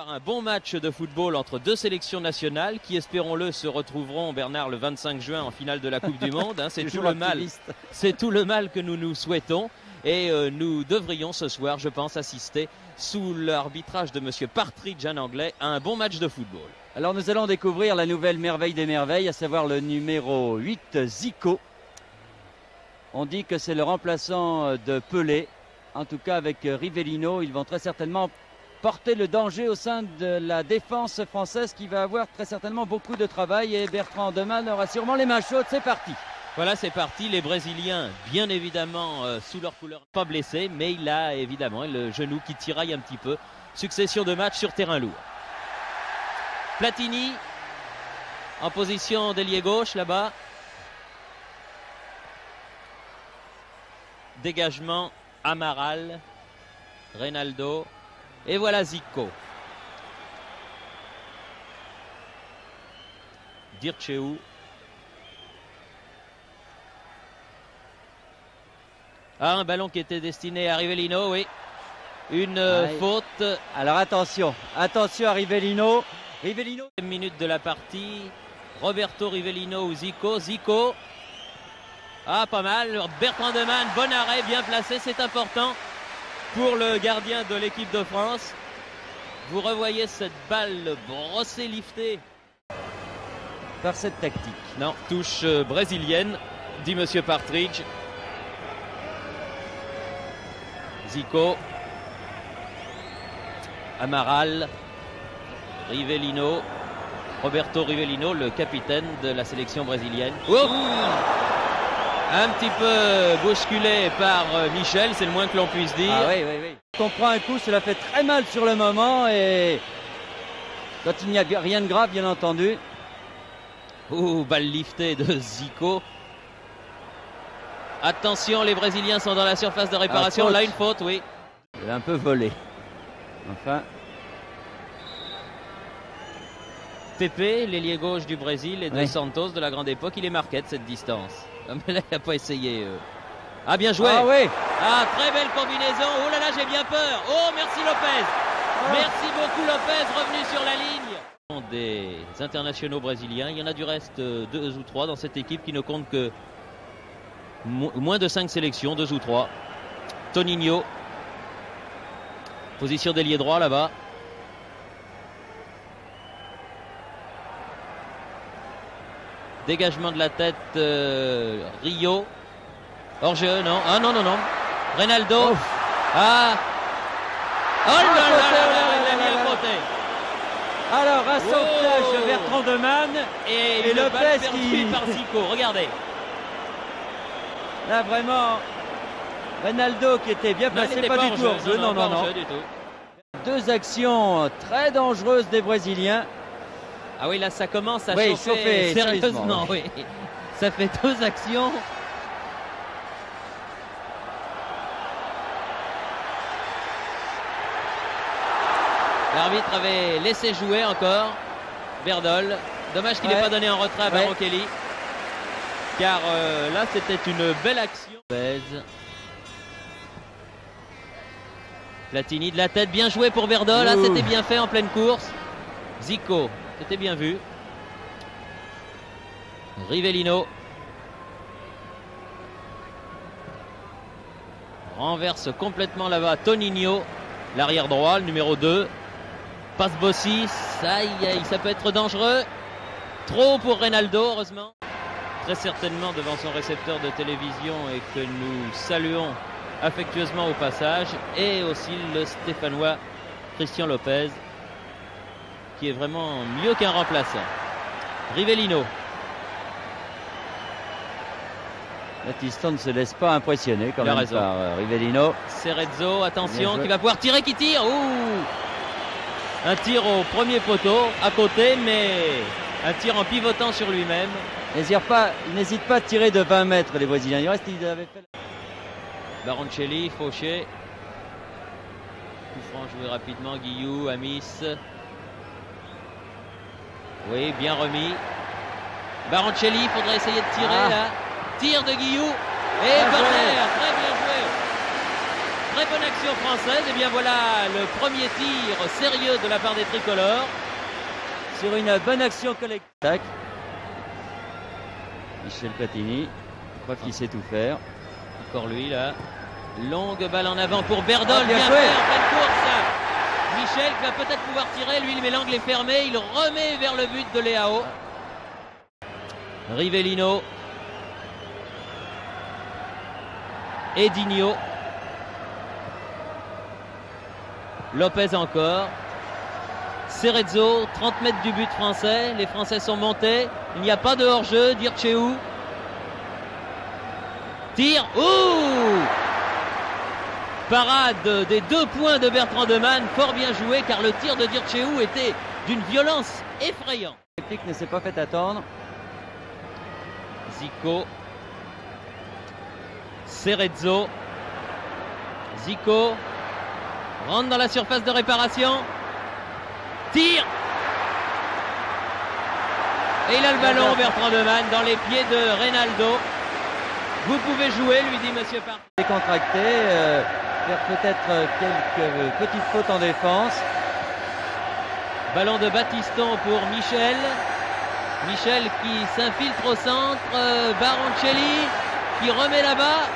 Un bon match de football entre deux sélections nationales qui, espérons-le, se retrouveront, Bernard, le 25 juin en finale de la Coupe du Monde. C'est tout le mal. C'est tout le mal que nous nous souhaitons. Et nous devrions ce soir, je pense, assister sous l'arbitrage de Monsieur Partridge, un Anglais, à un bon match de football. Alors nous allons découvrir la nouvelle merveille des merveilles, à savoir le numéro 8, Zico. On dit que c'est le remplaçant de Pelé. En tout cas, avec Rivellino, ils vont très certainement porter le danger au sein de la défense française qui va avoir très certainement beaucoup de travail. Et Bertrand Demanne aura sûrement les mains chaudes. C'est parti. Voilà, c'est parti. Les Brésiliens, bien évidemment, sous leur couleur, pas blessés, mais il a évidemment le genou qui tiraille un petit peu. Succession de matchs sur terrain lourd. Platini, en position d'ailier gauche, là-bas. Dégagement, Amaral, Reynaldo. Et voilà Zico. Dirceu. Ah, un ballon qui était destiné à Rivellino, oui. Une faute. Alors attention à Rivellino. Rivellino. Minute de la partie. Roberto Rivellino ou Zico. Zico. Ah, pas mal. Bertrand Demanne, bon arrêt, bien placé, c'est important pour le gardien de l'équipe de France. Vous revoyez cette balle brossée, liftée. Par cette tactique. Non, touche brésilienne, dit Monsieur Partridge. Zico, Amaral, Rivellino, Roberto Rivellino, le capitaine de la sélection brésilienne. Oh, un petit peu bousculé par Michel, c'est le moins que l'on puisse dire. Ah oui, oui, oui. Quand on prend un coup, cela fait très mal sur le moment et quand il n'y a rien de grave, bien entendu. Oh, balle liftée de Zico. Attention, les Brésiliens sont dans la surface de réparation. Là, une faute, oui. Il a un peu volé. Enfin. Pepe, l'ailier gauche du Brésil, et de Santos de la grande époque, il est marqué de cette distance. Mais là, il n'a pas essayé. Ah, bien joué. Ah oui. Ah, très belle combinaison. Oh là là, j'ai bien peur. Oh, merci Lopez. Merci beaucoup Lopez, revenu sur la ligne. Des internationaux brésiliens. Il y en a du reste 2 ou 3 dans cette équipe qui ne compte que moins de 5 sélections, 2 ou 3. Toninho. Position d'ailier droit là-bas. Dégagement de la tête, Rio. Hors-jeu, non. Ah non, non, non. Reynaldo. Oh. Ah. Oh là là là, il a mis à côté. Alors, un sauvetage Bertrand Demanne et Lopez qui par Zico. Regardez. Là, vraiment, Reynaldo qui était bien placé, non, pas du tout hors-jeu. Non, non, non. Du tout. 2 actions très dangereuses des Brésiliens. Ah oui, là, ça commence à chauffer sérieusement. Oui. Ça fait 2 actions. L'arbitre avait laissé jouer encore Berdol. Dommage qu'il n'ait pas donné un retrait à Barokelli. Car là, c'était une belle action. Platini de la tête, bien joué pour Berdol. Là, c'était bien fait en pleine course. Zico, c'était bien vu. Rivellino. Renverse complètement là-bas Toninho. L'arrière droit, le numéro 2. Passe Bossi. Aïe, aïe, ça peut être dangereux. Trop pour Reynaldo, heureusement. Très certainement devant son récepteur de télévision et que nous saluons affectueusement au passage. Et aussi le Stéphanois Christian Lopez, qui est vraiment mieux qu'un remplaçant. Rivellino. Baptiste ne se laisse pas impressionner quand même par Rivellino. Cerezo, attention, qui va pouvoir tirer, qui tire. Ouh, un tir au premier poteau, à côté, mais un tir en pivotant sur lui-même. Il n'hésite pas à tirer de 20 mètres, les Brésiliens. Il reste, il avait fait... Baroncelli, Fauché. Coup franc joué rapidement, Guillou, Amis. Oui, bien remis. Baroncelli, il faudrait essayer de tirer là. Tir de Guillou. Et corner, très bien joué. très bonne action française. Et bien voilà le premier tir sérieux de la part des tricolores. Sur une bonne action collective. Michel Platini, preuve qu'il sait tout faire. Encore lui là. Longue balle en avant pour Berdol. Bien Bien joué. fait en pleine course. Michel qui va peut-être pouvoir tirer. Lui, mais l'angle est fermé. Il remet vers le but de Leao. Rivellino. Edinho. Lopez encore. Cerezo, 30 mètres du but français. Les Français sont montés. Il n'y a pas de hors-jeu. Dirceu. Tire. Ouh! Parade des 2 points de Bertrand Demanne. Fort bien joué car le tir de Dirceu était d'une violence effrayante. Le technique ne s'est pas fait attendre. Zico. Cerezo. Zico. Rentre dans la surface de réparation. Tire. Et il a le ballon, Bertrand Demanne, dans les pieds de Reynaldo. Vous pouvez jouer, lui dit Monsieur Park. Décontracté, faire peut-être quelques petites fautes en défense. Ballon de Battiston pour Michel. Michel qui s'infiltre au centre. Baroncelli qui remet là-bas.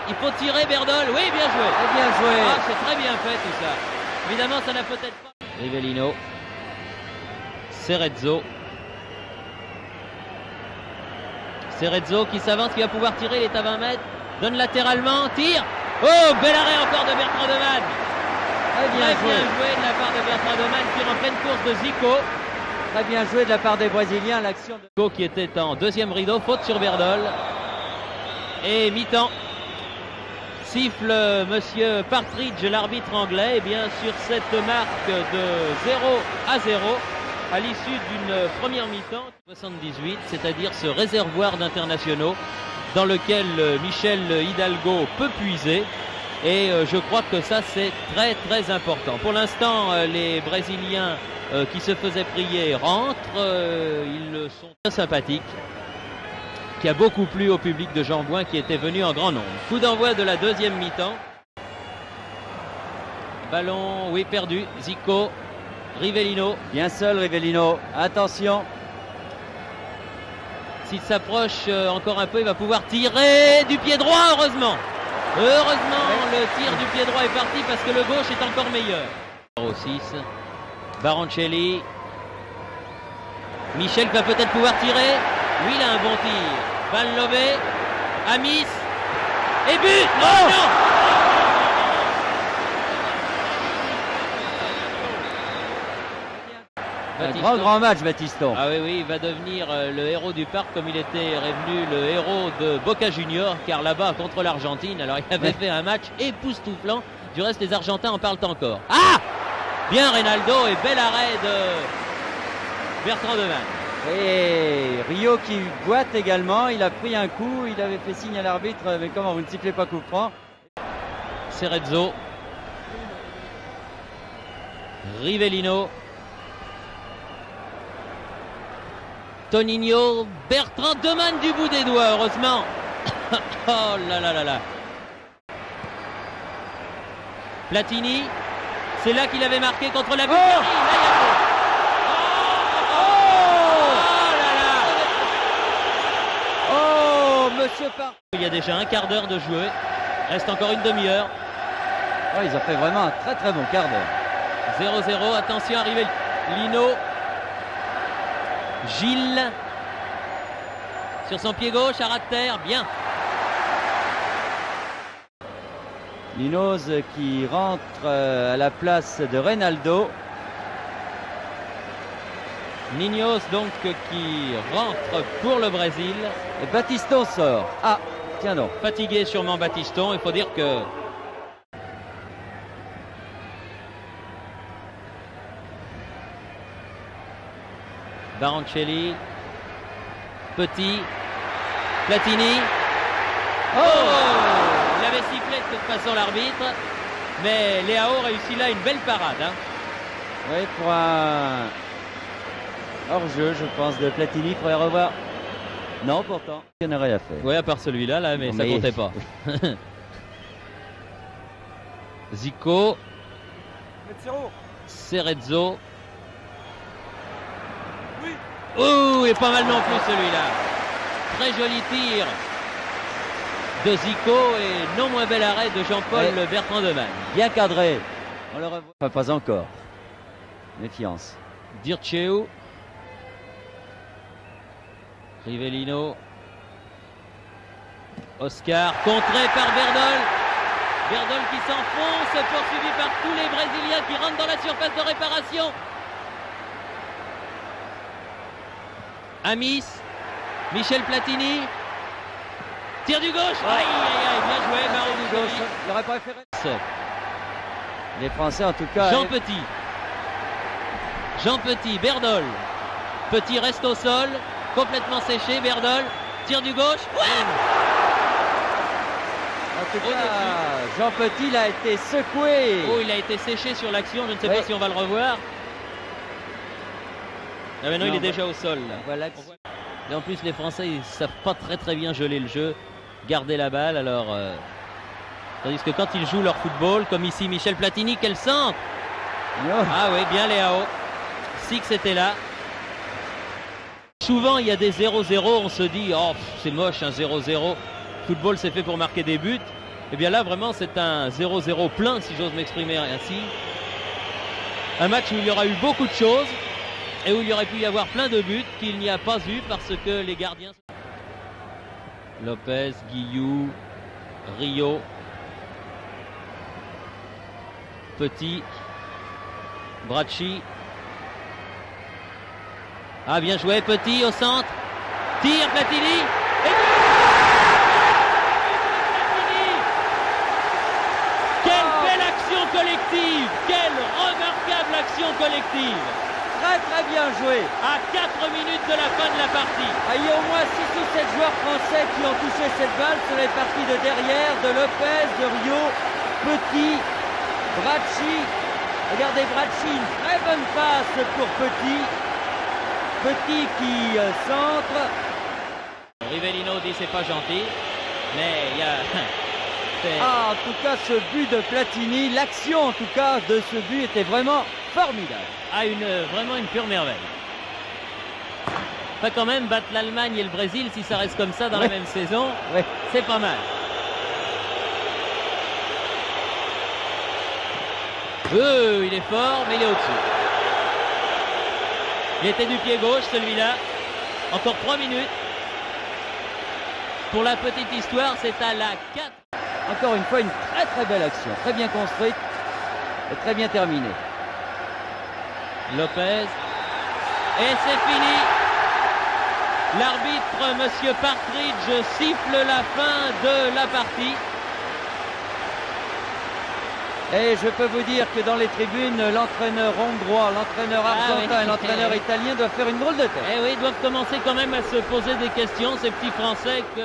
Il faut tirer Berdol. Oui, bien joué. Et bien joué. Ah, c'est très bien fait tout ça. Évidemment, ça n'a peut-être pas. Rivellino. Cerezo. Cerezo qui s'avance, qui va pouvoir tirer. Il est à 20 mètres. Donne latéralement. Tire. Oh, bel arrêt encore de Bertrand Demanne. Très bien joué. De la part de Bertrand Demanne. Tire en pleine course de Zico. Très bien joué de la part des Brésiliens. L'action de Zico qui était en deuxième rideau. Faute sur Berdol. Et mi-temps. Siffle Monsieur Partridge, l'arbitre anglais. Et bien sur cette marque de 0-0 à l'issue d'une première mi-temps 78, c'est-à-dire ce réservoir d'internationaux dans lequel Michel Hidalgo peut puiser. Et je crois que ça c'est très très important. Pour l'instant, les Brésiliens qui se faisaient prier rentrent. Ils sont très sympathiques. Qui a beaucoup plu au public de Jean-Bouin qui était venu en grand nombre. Coup d'envoi de la deuxième mi-temps. Ballon, oui, perdu. Zico, Rivellino. bien seul Rivellino. Attention. S'il s'approche encore un peu, il va pouvoir tirer du pied droit, heureusement. Heureusement, le tir du pied droit est parti parce que le gauche est encore meilleur. 6. Baroncelli. Michel va peut-être pouvoir tirer. Oui, il a un bon tir. Balle levée. Amis. Et but. Oh non! Un grand match, Battiston. Ah oui, oui, il va devenir le héros du parc comme il était revenu le héros de Boca Junior, car là-bas, contre l'Argentine, alors il avait fait un match époustouflant. Du reste, les Argentins en parlent encore. Ah! Bien Reynaldo et bel arrêt de Bertrand Demanne. Et Rio qui boite également. Il a pris un coup. Il avait fait signe à l'arbitre. Mais comment vous ne sifflez pas coup franc? Cerezo. Rivellino. Toninho, Bertrand Demanne du bout des doigts, heureusement. Oh là là là là. Platini, c'est là qu'il avait marqué contre la Bulgarie. Oh, monsieur Park. Il y a déjà un quart d'heure de jouer. Reste encore une demi-heure. Oh, ils ont fait vraiment un très très bon quart d'heure. 0-0, attention à Rivellino. Gilles sur son pied gauche à ras de terre, bien. Linoz qui rentre à la place de Reynaldo. Niños donc qui rentre pour le Brésil. Et Battiston sort. Ah, tiens donc. Fatigué sûrement Battiston, il faut dire que Baroncelli, Petit, Platini. Oh! Il avait sifflé de toute façon l'arbitre, mais Leao réussit là une belle parade. Hein. Oui, pour un hors-jeu, je pense, de Platini. Il faudrait revoir. Non, pourtant, il n'y en a rien à faire. Oui, à part celui-là, là, mais ça comptait pas. Zico. Cerezo. Oh, et pas mal non plus celui-là. Très joli tir de Zico et non moins bel arrêt de Jean-Paul Bertrand de Man. Bien cadré. On le revoit. Enfin, pas encore. Méfiance. Dirceu. Rivellino. Oscar, contré par Berdol. Berdol qui s'enfonce, poursuivi par tous les Brésiliens qui rentrent dans la surface de réparation. Amis, Michel Platini, tir du gauche, aïe aïe aïe, bien joué, Mario du gauche. Il aurait préféré. Les Français en tout cas. Jean Petit. Jean Petit, Berdol. Petit reste au sol, complètement séché, Berdol, tir du gauche. Ouais, en tout cas, Jean Petit il a été secoué. Oh, il a été séché sur l'action, je ne sais pas si on va le revoir. Ah mais non, il est déjà au sol là. Voilà. Et en plus les Français ils savent pas très bien geler le jeu, garder la balle, alors tandis que quand ils jouent leur football, comme ici Michel Platini, quel centre. Ah oui, bien Léao. Six était là. Souvent il y a des 0-0, on se dit oh c'est moche un 0-0. Football c'est fait pour marquer des buts. Et bien là vraiment c'est un 0-0 plein si j'ose m'exprimer ainsi. Un match où il y aura eu beaucoup de choses. Et où il y aurait pu y avoir plein de buts qu'il n'y a pas eu parce que les gardiens... Lopez, Guillou, Rio, Petit, Bracci. Ah bien joué, Petit au centre. Tire Platini. Et Platini. Quelle belle action collective. Quelle remarquable action collective. Très bien joué. À 4 minutes de la fin de la partie. Il y a au moins 6 ou 7 joueurs français qui ont touché cette balle sur les parties de derrière, de Lopez, de Rio, Petit, Bracci. Regardez Bracci, une très bonne passe pour Petit. Petit qui centre. Rivellino dit c'est pas gentil, mais il y a... en tout cas ce but de Platini, l'action en tout cas de ce but était vraiment formidable. Vraiment une pure merveille. Enfin quand même battre l'Allemagne et le Brésil si ça reste comme ça dans la même saison, c'est pas mal. Il est fort mais il est au-dessus. Il était du pied gauche celui-là. Encore 3 minutes. Pour la petite histoire, c'est à la 4. Encore une fois, une très belle action. Très bien construite et très bien terminée. Lopez. Et c'est fini. L'arbitre, Monsieur Partridge, siffle la fin de la partie. Et je peux vous dire que dans les tribunes, l'entraîneur hongrois, l'entraîneur argentin et l'entraîneur italien doivent faire une drôle de tête. Eh oui, ils doivent commencer quand même à se poser des questions, ces petits Français que...